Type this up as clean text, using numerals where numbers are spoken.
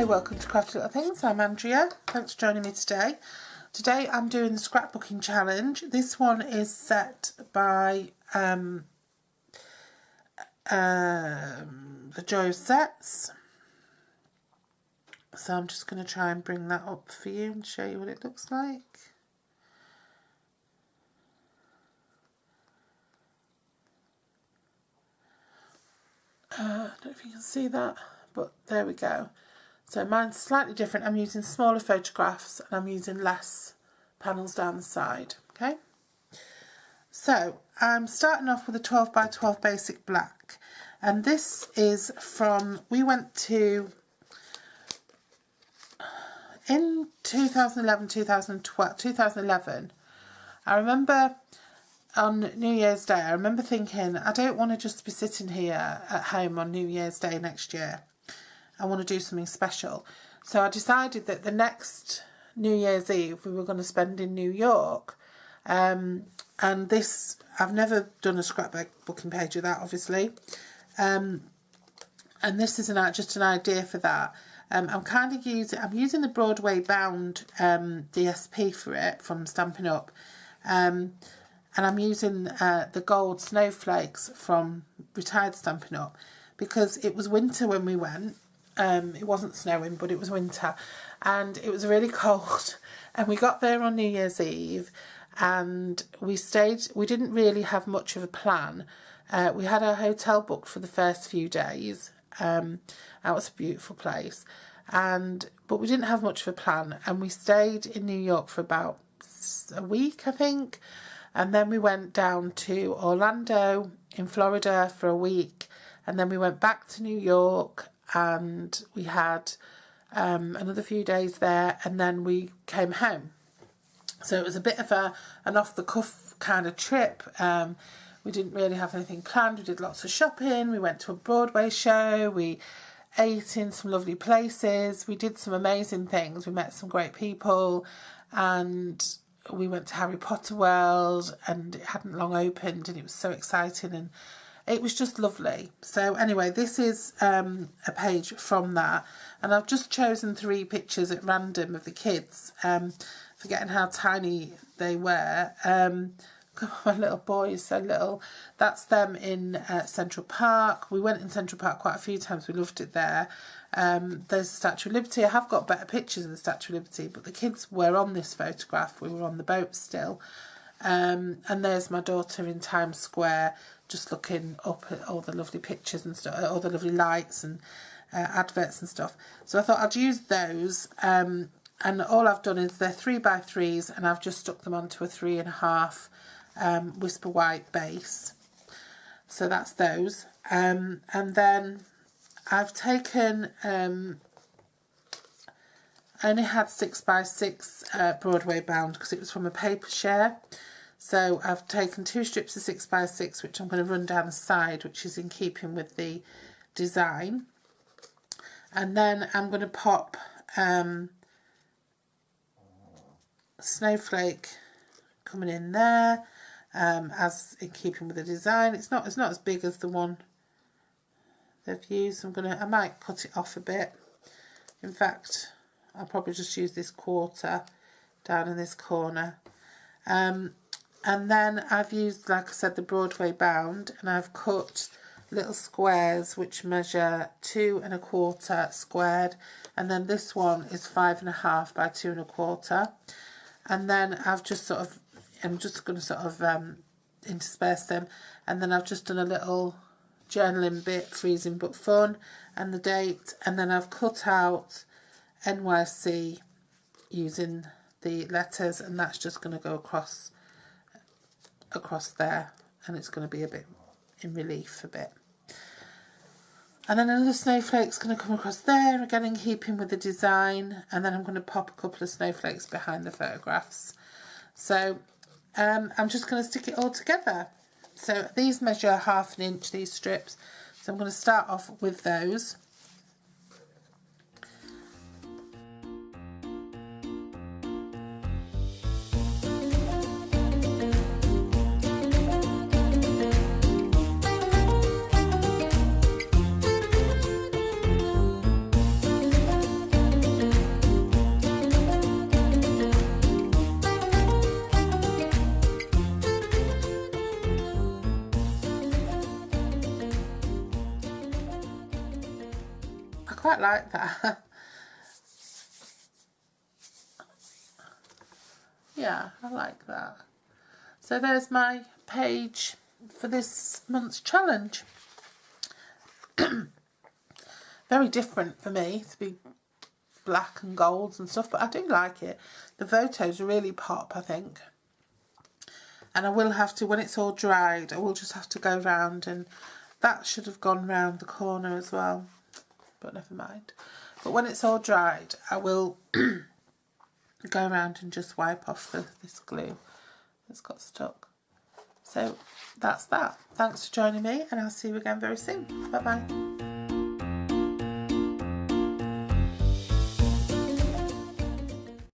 Hey, welcome to Crafty Little Things. I'm Andrea. Thanks for joining me today. Today I'm doing the scrapbooking challenge. This one is set by the Joy of Sets. So I'm just going to try and bring that up for you and show you what it looks like. I don't know if you can see that, but there we go. So mine's slightly different. I'm using smaller photographs and I'm using less panels down the side. Okay. So I'm starting off with a 12 by 12 basic black, and this is from, we went to, in 2011, I remember on New Year's Day, I remember thinking, I don't want to just be sitting here at home on New Year's Day next year. I want to do something special. So I decided that the next New Year's Eve we were going to spend in New York. And this, I've never done a scrapbooking page of that, obviously. And this is just an idea for that. I'm using the Broadway Bound DSP for it from Stampin Up. And I'm using the gold snowflakes from retired Stampin Up, because it was winter when we went. It wasn't snowing, but it was winter, and it was really cold. And we got there on New Year's Eve, and we stayed. We didn't really have much of a plan. We had our hotel booked for the first few days. That was a beautiful place, but we didn't have much of a plan. And we stayed in New York for about a week, I think. And then we went down to Orlando in Florida for a week. And then we went back to New York, and we had another few days there, and then we came home. So it was a bit of an off-the-cuff kind of trip. We didn't really have anything planned. We did lots of shopping. We went to a Broadway show. We ate in some lovely places. We did some amazing things. We met some great people, and we went to Harry Potter World, and it hadn't long opened, and it was so exciting, and it was just lovely. So anyway, this is a page from that, and I've just chosen 3 pictures at random of the kids, forgetting how tiny they were. My little boy is so little. That's them in Central Park. We went in Central Park quite a few times. We loved it there. There's the Statue of Liberty. I have got better pictures of the Statue of Liberty, but the kids were on this photograph. We were on the boat still. And there's my daughter in Times Square, just looking up at all the lovely pictures and stuff, all the lovely lights and adverts and stuff. So I thought I'd use those, and all I've done is they're 3 by 3s, and I've just stuck them onto a 3.5 Whisper White base. So that's those. And then I've taken, I only had 6 by 6 Broadway Bound because it was from a paper share. So I've taken 2 strips of 6 by 6, which I'm going to run down the side, which is in keeping with the design. And then I'm going to pop snowflake coming in there, as in keeping with the design. It's not as big as the one they've used. I might cut it off a bit. In fact, I'll probably just use this quarter down in this corner. And then I've used, like I said, the Broadway Bound, and I've cut little squares which measure 2 1/4 squared, and then this one is 5.5 by 2 1/4. And then I'm just going to sort of intersperse them, and then I've just done a little journaling bit, freezing but fun, and the date, and then I've cut out NYC using the letters, and that's just going to go across there, and it's going to be a bit in relief a bit. And then another snowflake's going to come across there, again in keeping with the design, and then I'm going to pop a couple of snowflakes behind the photographs. So I'm just going to stick it all together. So these measure 1/2 inch, these strips, so I'm going to start off with those. quite like that. Yeah, I like that. So there's my page for this month's challenge. Very different for me to be black and golds and stuff, but I do like it. The photos really pop, I think. And I will have to, when it's all dried, I will just have to go round, and that should have gone round the corner as well, but never mind. But when it's all dried, I will go around and just wipe off this glue that's got stuck. So that's that. Thanks for joining me, and I'll see you again very soon. Bye bye.